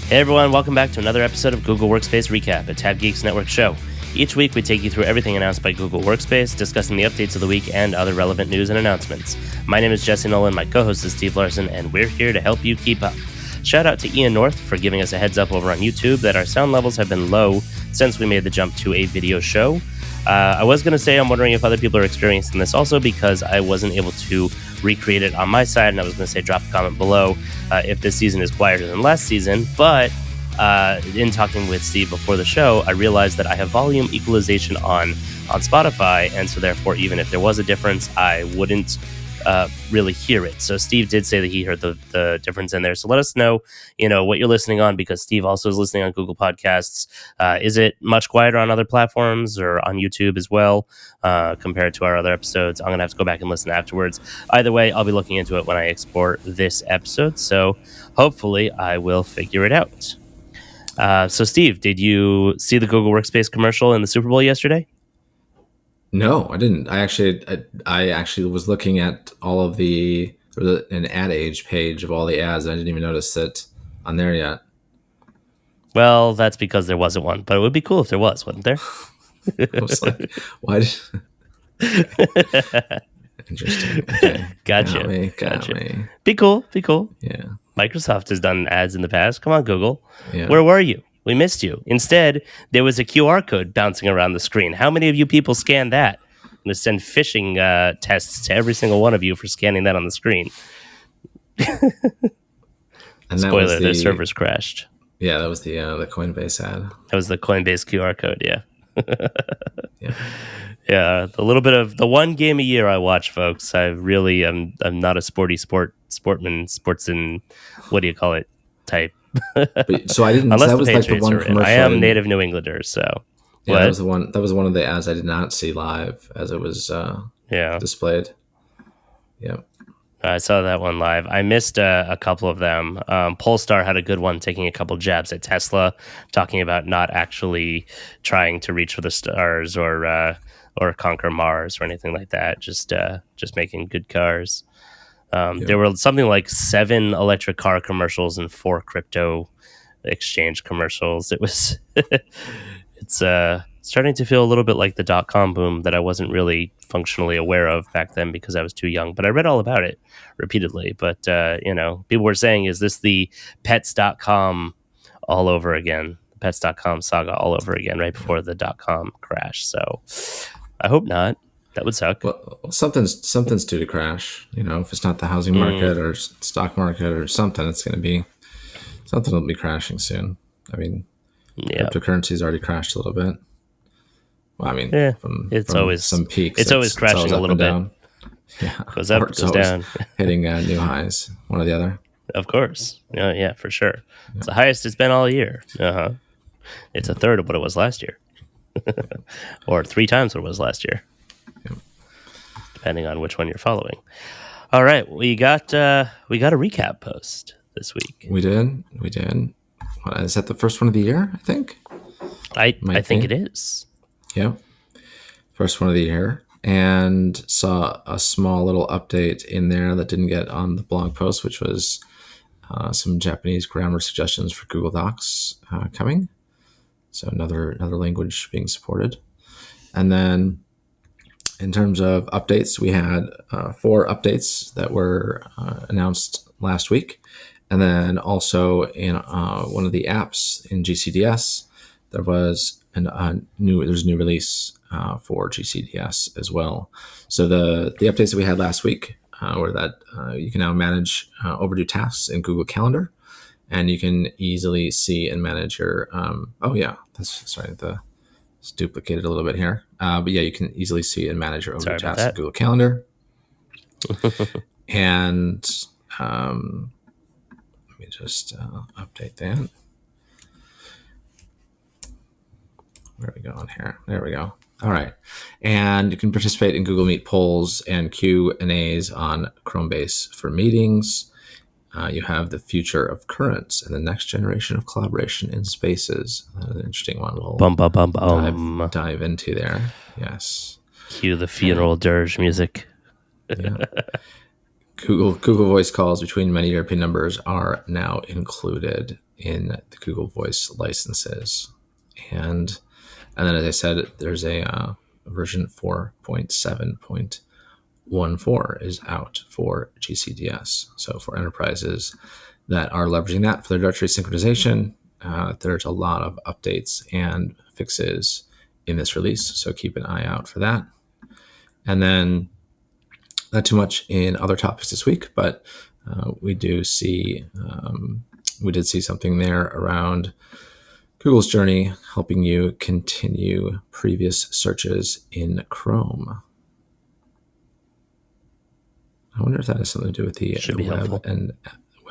Hey everyone, welcome back to another episode of Google Workspace Recap, a Tab Geeks Network show. Each week we take you through everything announced by Google Workspace, discussing the updates of the week and other relevant news and announcements. My name is Jesse Nolan, my co-host is Steve Larson, and we're here to help you keep up. Shout out to Ian North for giving us a heads up over on YouTube that our sound levels have been low since we made the jump to a video show. I was going to say I'm wondering if other people are experiencing this also because I wasn't able to recreate it on my side, and I was going to say drop a comment below if this season is quieter than last season, but in talking with Steve before the show, I realized that I have volume equalization on Spotify, and so therefore even if there was a difference, I wouldn't really hear it. So Steve did say that he heard the difference in there. So let us know, what you're listening on, because Steve also is listening on Google Podcasts. Is it much quieter on other platforms or on YouTube as well compared to our other episodes? I'm going to have to go back and listen afterwards. Either way, I'll be looking into it when I export this episode. So hopefully I will figure it out. So Steve, did you see the Google Workspace commercial in the Super Bowl yesterday? No, I didn't. I actually was looking at all of an ad age page of all the ads. And I didn't even notice it on there yet. Well, that's because there wasn't one, but it would be cool if there was, wouldn't there? I was like, why? Okay. Interesting. Okay. Gotcha. Got me. Be cool. Yeah. Microsoft has done ads in the past. Come on, Google. Yeah. Where were you? We missed you. Instead, there was a QR code bouncing around the screen. How many of you people scanned that? I'm going to send phishing tests to every single one of you for scanning that on the screen. And Spoiler, their servers crashed. Yeah, that was the Coinbase ad. That was the Coinbase QR code, yeah. Yeah. Yeah, a little bit of the one game a year I watch, folks. I'm not a sportsman, what do you call it, type. So I didn't. Unless that the was Patriots like the one are in. commercial. I am native New Englander, so yeah, what? That was one of the ads I did not see live as it was displayed. Yeah. I saw that one live. I missed a couple of them. Polestar had a good one, taking a couple jabs at Tesla, talking about not actually trying to reach for the stars or conquer Mars or anything like that. Just making good cars. There were something like 7 electric car commercials and 4 crypto exchange commercials. It was it's starting to feel a little bit like the .com boom that I wasn't really functionally aware of back then because I was too young, but I read all about it repeatedly. But people were saying, is this the pets.com all over again, the pets.com saga all over again right before the .com crash? So I hope not. That would suck. Well, something's due to crash. If it's not the housing market or stock market or something, it's going to be something will be crashing soon. I mean, cryptocurrency's already crashed a little bit. Well, I mean, from always some peaks. It's always crashing a little bit. Down. Yeah, goes up, goes down, hitting new highs, one or the other. Of course, yeah, for sure. Yeah. It's the highest it's been all year. It's a third of what it was last year, or 3 times what it was last year, depending on which one you're following. All right, we got a recap post this week. We did. Is that the first one of the year? I think. I think it is. Yeah, first one of the year, and saw a small little update in there that didn't get on the blog post, which was some Japanese grammar suggestions for Google Docs coming. So another language being supported, and then in terms of updates, we had 4 updates that were announced last week, and then also in one of the apps in Gcds, there was there's a new release for Gcds as well. So the updates that we had last week were that you can now manage overdue tasks in Google Calendar, and you can easily see and manage your. It's duplicated a little bit here, but yeah, you can easily see and manage your overdue tasks in Google Calendar. And let me just update that. Where are we going here? There we go. All right. And you can participate in Google Meet polls and Q&As on Chromebase for meetings. You have the future of currents and the next generation of collaboration in spaces. An interesting one. We'll dive into there. Yes. Cue the funeral dirge music. Yeah. Google Voice calls between many European numbers are now included in the Google Voice licenses, and then as I said, there's a version 4.7.14 is out for GCDS. So for enterprises that are leveraging that for their directory synchronization, there's a lot of updates and fixes in this release. So keep an eye out for that. And then not too much in other topics this week, but we did see something there around Google's journey, helping you continue previous searches in Chrome. I wonder if that has something to do with the web helpful. and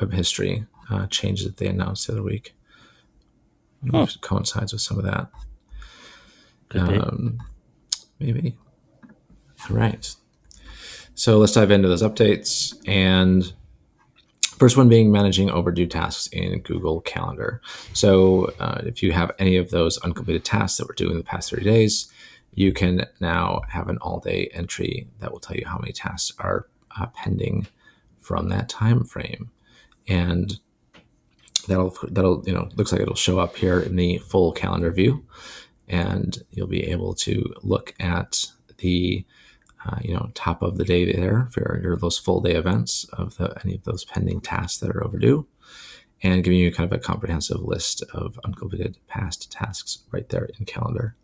web history changes that they announced the other week. I don't know if it coincides with some of that. Could be. Maybe. All right. So let's dive into those updates. And first one being managing overdue tasks in Google Calendar. So if you have any of those uncompleted tasks that were due in the past 30 days, you can now have an all-day entry that will tell you how many tasks are pending from that time frame. And that'll looks like it'll show up here in the full calendar view, and you'll be able to look at the top of the day there for those full day events of any of those pending tasks that are overdue, and giving you kind of a comprehensive list of uncompleted past tasks right there in calendar.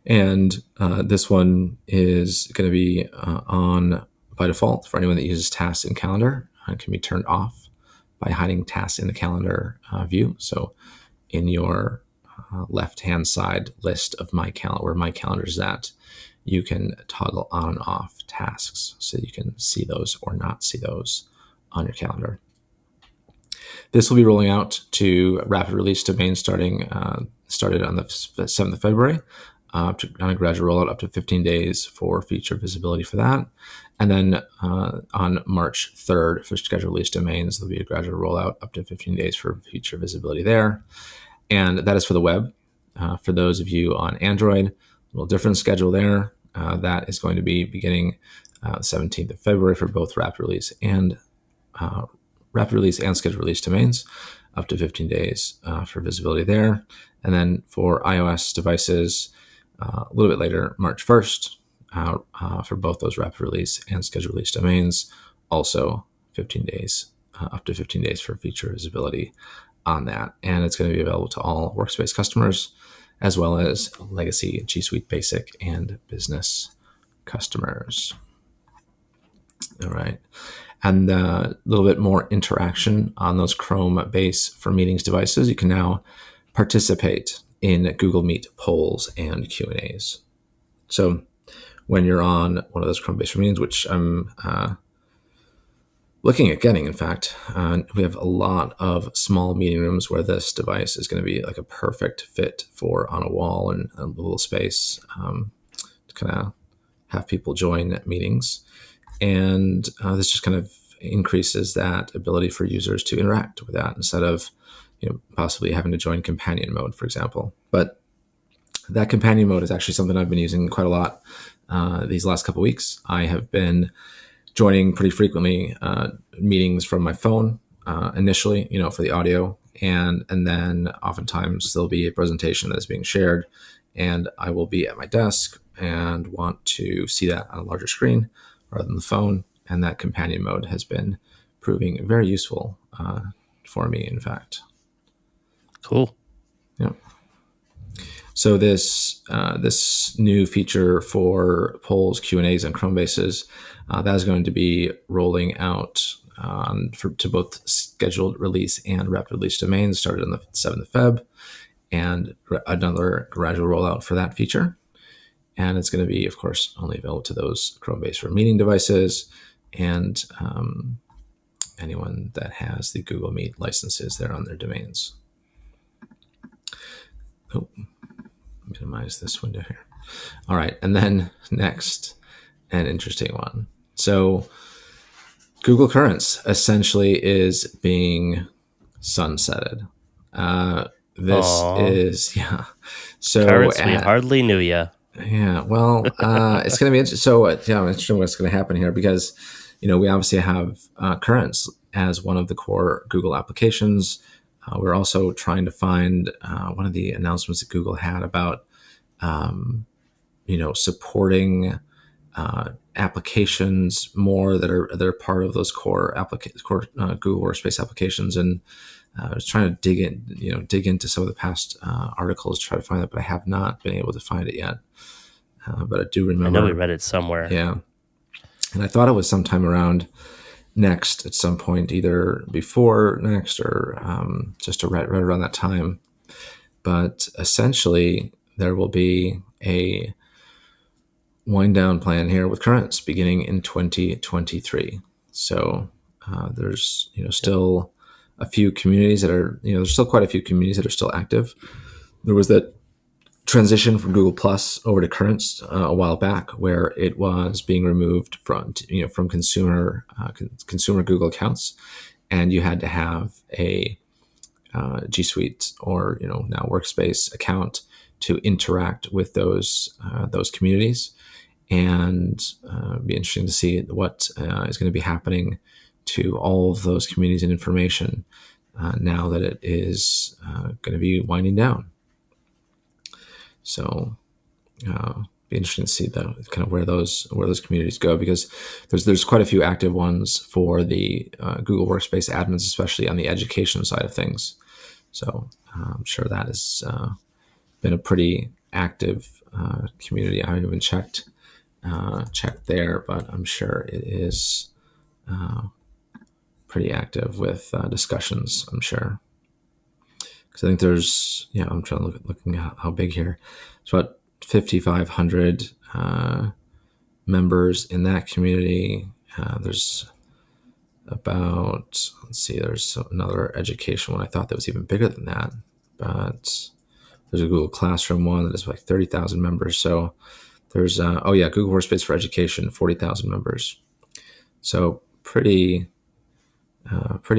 And this one is going to be on by default for anyone that uses tasks in calendar. It can be turned off by hiding tasks in the calendar view. So in your left-hand side list of my calendar, where my calendar is at, you can toggle on and off tasks so you can see those or not see those on your calendar. This will be rolling out to rapid release domains started on the 7th of February, on a gradual rollout up to 15 days for feature visibility for that. And then on March 3rd for scheduled release domains, there'll be a gradual rollout up to 15 days for feature visibility there. And that is for the web. For those of you on Android, a little different schedule there. That is going to be beginning 17th of February for both rapid release and scheduled release domains, up to 15 days for visibility there. And then for iOS devices, a little bit later, March 1st, for both those rapid release and scheduled release domains, also 15 days, up to 15 days for feature visibility on that. And it's going to be available to all Workspace customers, as well as legacy G Suite Basic and business customers. All right. And a little bit more interaction on those Chromebase for meetings devices. You can now participate in Google Meet polls and Q&As. So when you're on one of those Chromebase for meetings, which I'm looking at getting, in fact, we have a lot of small meeting rooms where this device is going to be like a perfect fit for on a wall and a little space to kind of have people join meetings. And this just kind of increases that ability for users to interact with that instead of possibly having to join companion mode, for example. But that companion mode is actually something I've been using quite a lot these last couple of weeks. I have been joining pretty frequently meetings from my phone initially, for the audio, and then oftentimes there'll be a presentation that is being shared, and I will be at my desk and want to see that on a larger screen rather than the phone. And that companion mode has been proving very useful for me, in fact. Cool. Yeah. So this new feature for polls, Q&As, and Chromebases, that is going to be rolling out to both scheduled release and rapid release domains, started on the 7th of Feb, and another gradual rollout for that feature. And it's going to be, of course, only available to those Chromebase for meeting devices and anyone that has the Google Meet licenses there on their domains. Oh, minimize this window here. All right, and then next, an interesting one. So Google Currents essentially is being sunsetted. This Aww. is, yeah. So Currents, we hardly knew ya. Yeah, well, it's going to be interesting. So, I'm interested in what's going to happen here because we obviously have Currents as one of the core Google applications. We're also trying to find one of the announcements that Google had about supporting applications more that are part of those core Google Workspace applications. And I was trying to dig into some of the past articles to try to find that, but I have not been able to find it yet. But I do remember. I know we read it somewhere. Yeah, and I thought it was sometime around Next at some point, either before Next or just right around that time. But essentially, there will be a wind down plan here with Currents beginning in 2023. So there's still a few communities that are there's still quite a few communities that are still active. There was that transition from Google Plus over to Currents a while back, where it was being removed from consumer Google accounts, and you had to have a G Suite or now Workspace account to interact with those communities. And be interesting to see what is going to be happening to all of those communities and information now that it is going to be winding down. So be interesting to see kind of where those communities go, because there's quite a few active ones for the Google Workspace admins, especially on the education side of things. So I'm sure that has been a pretty active community. I haven't even checked there, but I'm sure it is pretty active with discussions, I'm sure. Because I think there's, I'm trying to looking at how big here. It's about 5,500 members in that community. There's about, there's another education one. I thought that was even bigger than that, but there's a Google Classroom one that is like 30,000 members. So there's, Google Workspace for Education, 40,000 members. So pretty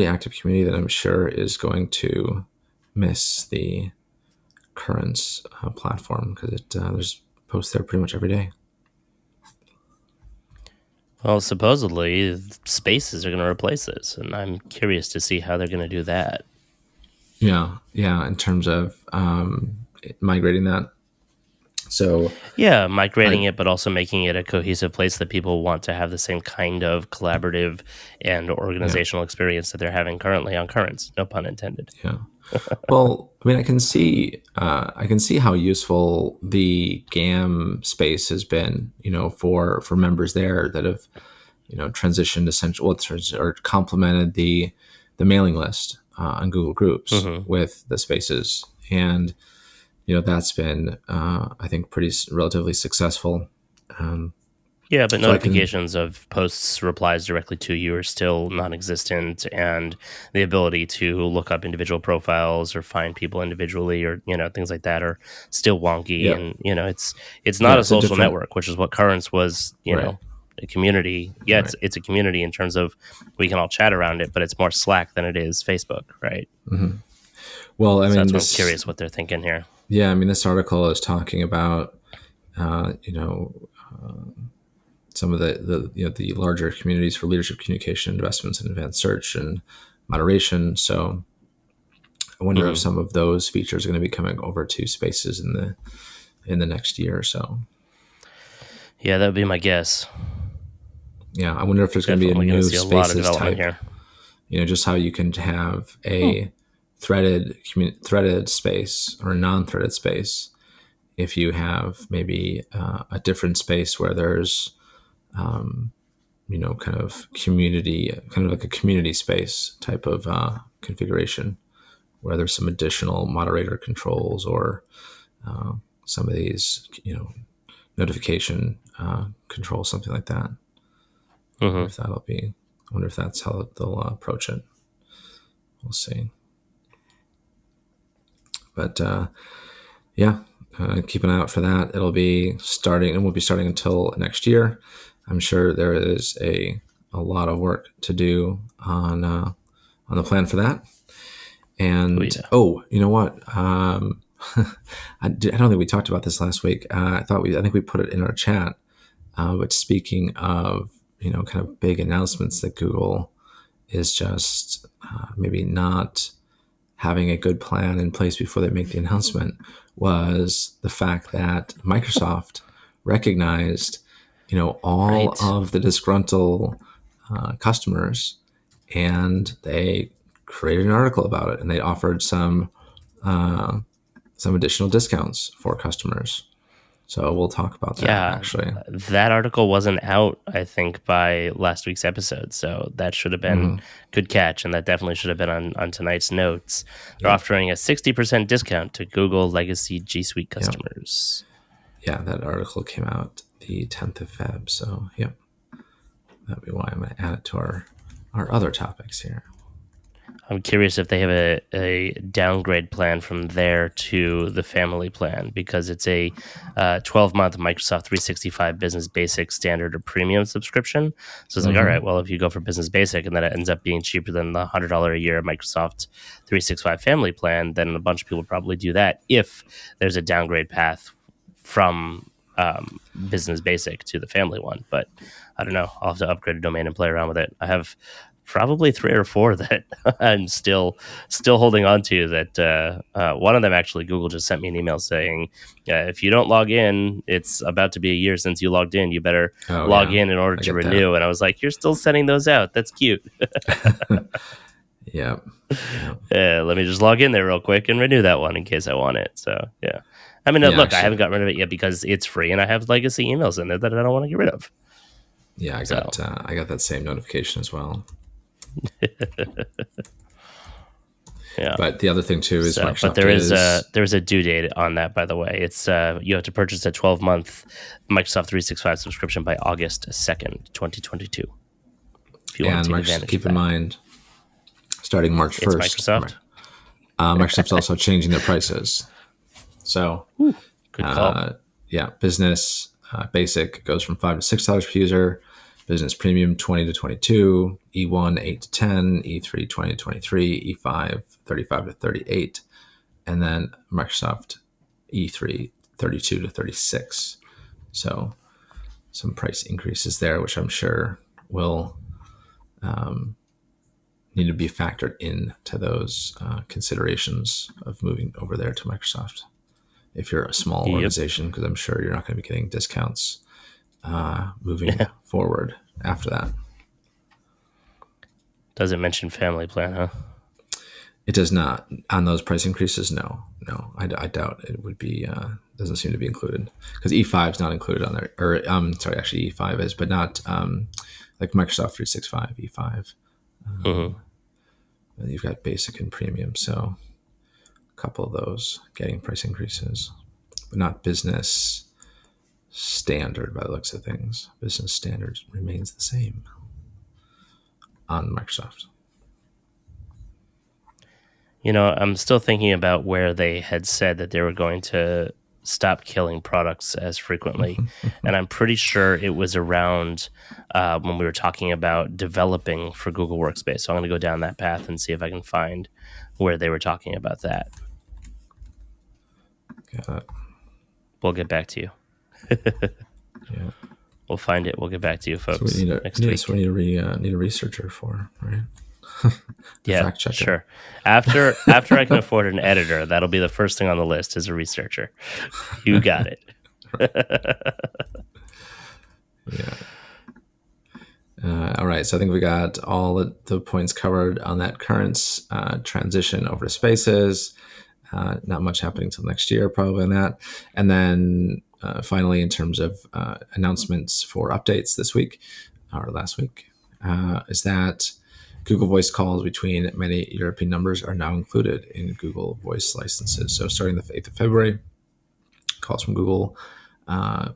active community that I'm sure is going to miss the Currents platform, because there's posts there pretty much every day. Well, supposedly Spaces are going to replace this, and I'm curious to see how they're going to do that. Yeah, in terms of migrating that. So yeah, migrating it, but also making it a cohesive place that people want to have the same kind of collaborative and organizational experience that they're having currently on Currents. No pun intended. Yeah. Well, I mean, I can see how useful the GAM space has been, for members there that have, transitioned essentially or complemented the mailing list on Google Groups with the spaces, and that's been I think relatively successful. Yeah, but notifications of posts, replies directly to you are still non-existent, and the ability to look up individual profiles or find people individually, or things like that, are still wonky. Yep. And it's not a social network, which is what Currents was. Right. A community. Yeah, it's a community in terms of we can all chat around it, but it's more Slack than it is Facebook, right? Mm-hmm. Well, I mean, I'm curious what they're thinking here. Yeah, I mean, this article is talking about some of the larger communities for leadership communication, investments in advanced search and moderation. So I wonder if some of those features are going to be coming over to Spaces in the next year or so. Yeah, that would be my guess. Yeah, I wonder if there's going to be a new Spaces type here. Just how you can have a threaded space or a non-threaded space. If you have maybe a different space where there's kind of like a community space type of configuration, where there's some additional moderator controls or some of these, notification control, something like that. I wonder if that's how they'll approach it. We'll see. But keep an eye out for that. It'll be starting, and won't be starting until next year. I'm sure there is a lot of work to do on the plan for that. And you know what? I don't think we talked about this last week. I think we put it in our chat. But speaking of kind of big announcements that Google is just maybe not having a good plan in place before they make the announcement was the fact that Microsoft recognized, all Right. of the disgruntled customers, and they created an article about it, and they offered some additional discounts for customers. So we'll talk about that Yeah, actually. that article wasn't out, I think, by last week's episode. So that should have been good catch, and that definitely should have been on tonight's notes. They're Yeah, offering a 60% discount to Google Legacy G Suite yeah, customers. yeah. That article came out the 10th of Feb. So yeah, that'd be why I'm going to add it to our other topics here. I'm curious if they have a downgrade plan from there to the family plan, because it's a 12-month Microsoft 365 Business Basic Standard or Premium subscription. So it's like, all right, well, if you go for Business Basic and then it ends up being cheaper than the $100 a year Microsoft 365 family plan, then a bunch of people probably do that if there's a downgrade path from Business Basic to the family one. But I don't know. I'll have to upgrade a domain and play around with it. I have probably 3 or 4 that I'm still holding on to. That one of them, actually, Google just sent me an email saying, if you don't log in, it's about to be a year since you logged in. You better log in order to renew. And I was like, you're still sending those out. That's cute. Yeah. Let me just log in there real quick and renew that one in case I want it. So yeah. I mean, look, actually, I haven't got rid of it yet because it's free, and I have legacy emails in there that I don't want to get rid of. Yeah, I got that same notification as well. Yeah, but the other thing too is Microsoft. But there is a due date on that, by the way. It's you have to purchase a 12-month Microsoft 365 subscription by August 2nd, 2022. If you want to take advantage keep of in mind, starting March 1st, Microsoft. Microsoft's also changing their prices. So, good call. Business Basic goes from $5 to $6 per user. Business Premium 20 to 22, E1 8 to 10, E3 20 to 23, E5 35 to 38, and then Microsoft E3 32 to 36. So some price increases there, which I'm sure will need to be factored into those considerations of moving over there to Microsoft. If you're a small organization, because I'm sure you're not going to be getting discounts moving forward after that. Does it mention family plan, huh? It does not on those price increases. No, I doubt it would be. Doesn't seem to be included because E5 is not included on there. Or actually E5 is, but not like Microsoft 365 E5. You've got Basic and Premium, so a couple of those getting price increases, but not Business Standard by the looks of things. Business Standard remains the same on Microsoft. I'm still thinking about where they had said that they were going to stop killing products as frequently. And I'm pretty sure it was around when we were talking about developing for Google Workspace. So I'm going to go down that path and see if I can find where they were talking about that. Got it. We'll get back to you. Yeah. We'll find it. We'll get back to you, folks. So we need next week. We need a researcher for, right? Yeah, sure. After I can afford an editor, that'll be the first thing on the list is a researcher. You got it. Yeah. All right. So I think we got all the points covered on that current transition over to Spaces. Not much happening till next year, probably on that. And then finally, in terms of announcements for updates this week or last week, is that Google Voice calls between many European numbers are now included in Google Voice licenses. So starting the 8th of February, calls from Google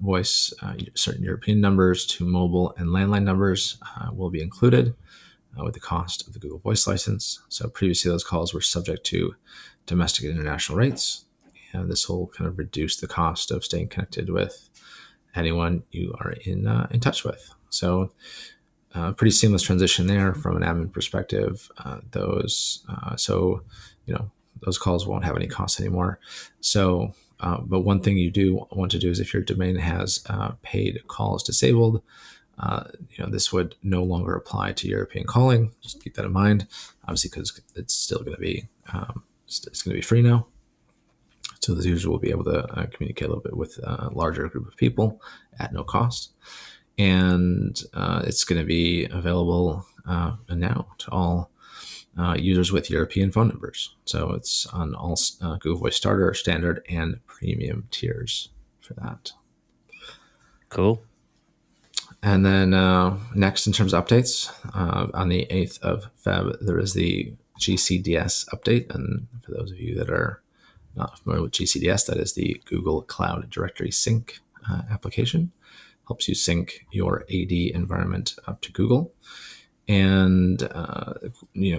Voice, certain European numbers to mobile and landline numbers will be included with the cost of the Google Voice license. So previously those calls were subject to domestic and international rates. And this will kind of reduce the cost of staying connected with anyone you are in touch with. So pretty seamless transition there from an admin perspective. Those calls won't have any costs anymore. So, but one thing you do want to do is if your domain has paid calls disabled, This would no longer apply to European calling. Just keep that in mind, obviously, because it's still going to be it's going to be free now. So the user will be able to communicate a little bit with a larger group of people at no cost. And it's going to be available now to all users with European phone numbers. So it's on all Google Voice Starter, Standard, and Premium tiers for that. Cool. And then next, in terms of updates, on the 8th of Feb, there is the GCDS update. And for those of you that are not familiar with GCDS, that is the Google Cloud Directory Sync application. Helps you sync your AD environment up to Google. And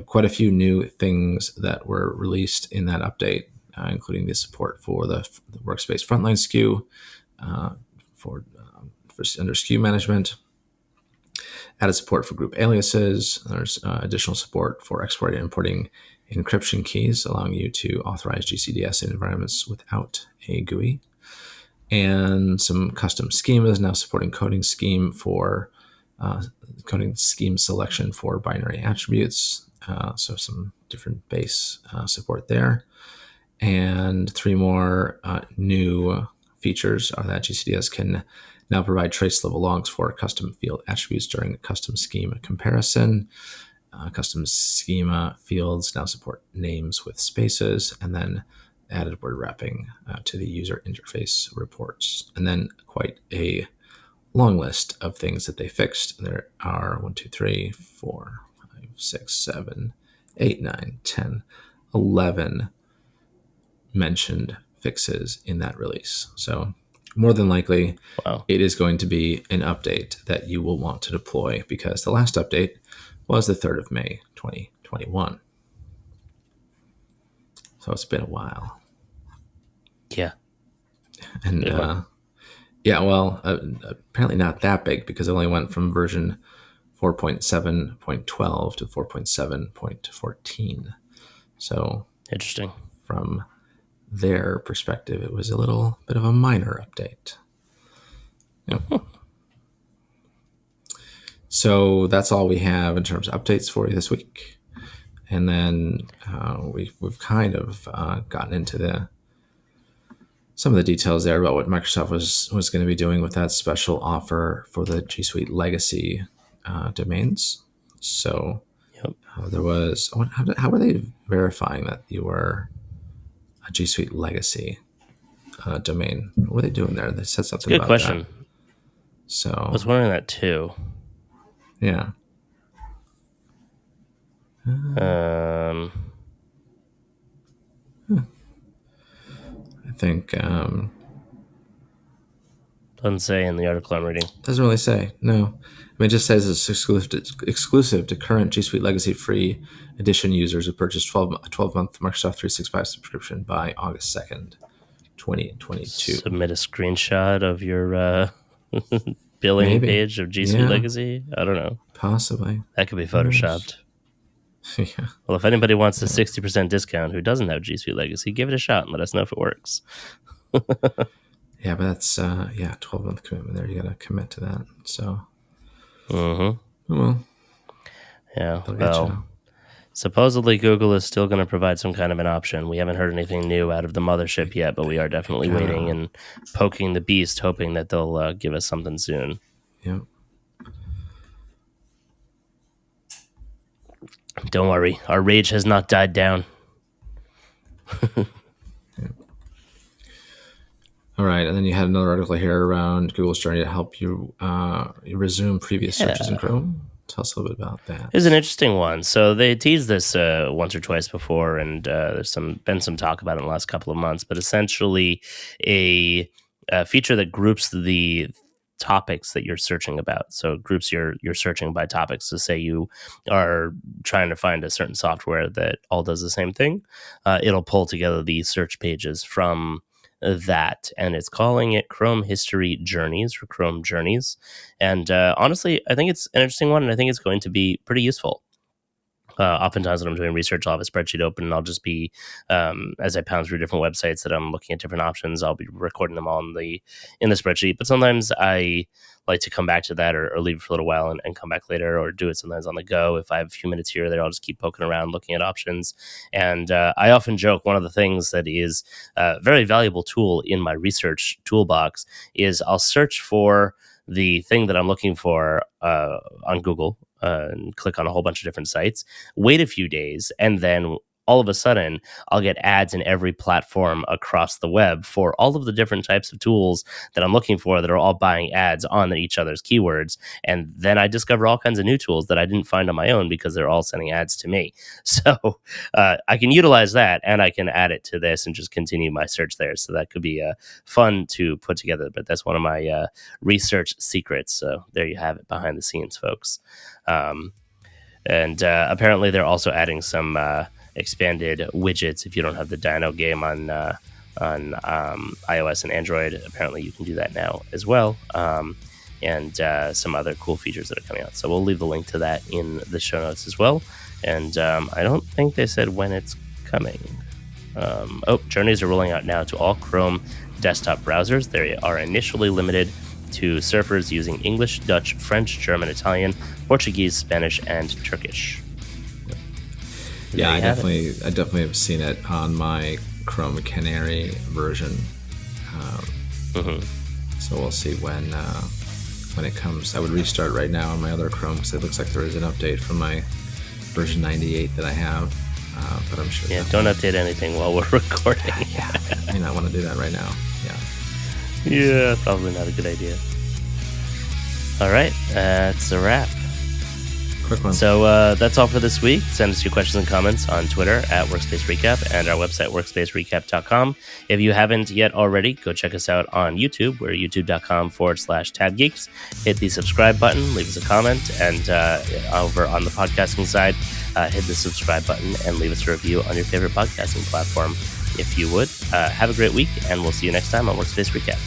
quite a few new things that were released in that update, including the support for the Workspace Frontline SKU, for under SKU management, added support for group aliases. There's additional support for exporting and importing encryption keys, allowing you to authorize GCDS in environments without a GUI, and some custom schemas now supporting coding scheme selection for binary attributes. So some different base support there. And 3 more new features are that GCDS can now provide trace level logs for custom field attributes during custom schema comparison. Custom schema fields now support names with spaces, and then added word wrapping to the user interface reports. And then quite a long list of things that they fixed. There are 1, 2, 3, 4, 5, 6, 7, 8, 9, 10, 11 mentioned fixes in that release. So more than likely, It is going to be an update that you will want to deploy, because the last update was the 3rd of May, 2021. So it's been a while. Yeah. And apparently not that big, because it only went from version 4.7.12 to 4.7.14. So interesting. From their perspective, it was a little bit of a minor update. Yep. So that's all we have in terms of updates for you this week. And then we've kind of gotten into some of the details there about what Microsoft was going to be doing with that special offer for the G Suite Legacy domains. So there was, how were they verifying that you were a G Suite Legacy domain? What were they doing there? They said something about that. Good question. So I was wondering that too. Yeah. I think doesn't say in the article I'm reading. Doesn't really say. No, I mean, it just says it's exclusive to current G Suite Legacy Free Edition users who purchased a 12-month Microsoft 365 subscription by August 2nd, 2022. Submit a screenshot of your billing page of G Suite Legacy. I don't know. Possibly. That could be photoshopped. Yeah. Well, if anybody wants a 60% discount who doesn't have G Suite Legacy, give it a shot and let us know if it works. Yeah, but that's 12-month commitment there. You got to commit to that. So. Well. Yeah. Well. Supposedly, Google is still going to provide some kind of an option. We haven't heard anything new out of the mothership yet, but we are definitely waiting and poking the beast, hoping that they'll give us something soon. Yep. Don't worry, our rage has not died down. All right, and then you had another article here around Google's journey to help you resume previous searches in Chrome. Tell us a little bit about that. It's an interesting one. So they teased this once or twice before, and there's been some talk about it in the last couple of months. But essentially, a feature that groups the topics that you're searching about. So it groups you're searching by topics. So say you are trying to find a certain software that all does the same thing. It'll pull together the search pages from that, and it's calling it Chrome History Journeys or Chrome Journeys. And honestly, I think it's an interesting one, and I think it's going to be pretty useful. Oftentimes when I'm doing research, I'll have a spreadsheet open and I'll just be, as I pound through different websites that I'm looking at different options, I'll be recording them all in the spreadsheet. But sometimes I like to come back to that or leave it for a little while and come back later, or do it sometimes on the go. If I have a few minutes here or there, I'll just keep poking around, looking at options. And I often joke, one of the things that is a very valuable tool in my research toolbox is I'll search for the thing that I'm looking for on Google, and click on a whole bunch of different sites, wait a few days, and then all of a sudden I'll get ads in every platform across the web for all of the different types of tools that I'm looking for that are all buying ads on each other's keywords. And then I discover all kinds of new tools that I didn't find on my own because they're all sending ads to me. So I can utilize that, and I can add it to this and just continue my search there. So that could be fun to put together, but that's one of my research secrets. So there you have it, behind the scenes, folks. And apparently they're also adding some expanded widgets. If you don't have the Dino game on iOS and Android, apparently you can do that now as well. And some other cool features that are coming out. So we'll leave the link to that in the show notes as well. And I don't think they said when it's coming. Journeys are rolling out now to all Chrome desktop browsers. They are initially limited to surfers using English, Dutch, French, German, Italian, Portuguese, Spanish, and Turkish. Yeah, I definitely have seen it on my Chrome Canary version. So we'll see when it comes. I would restart right now on my other Chrome because it looks like there is an update from my version 98 that I have. But I'm sure. Yeah, don't update anything while we're recording. Yeah, I may not want to do that right now. Yeah, probably not a good idea. All right, that's a wrap. Quick one. So that's all for this week. Send us your questions and comments on Twitter at Workspace Recap and our website, workspacerecap.com. If you haven't yet already, go check us out on YouTube. We're youtube.com/tabgeeks. Hit the subscribe button, leave us a comment, and over on the podcasting side, hit the subscribe button and leave us a review on your favorite podcasting platform, if you would. Have a great week, and we'll see you next time on Workspace Recap.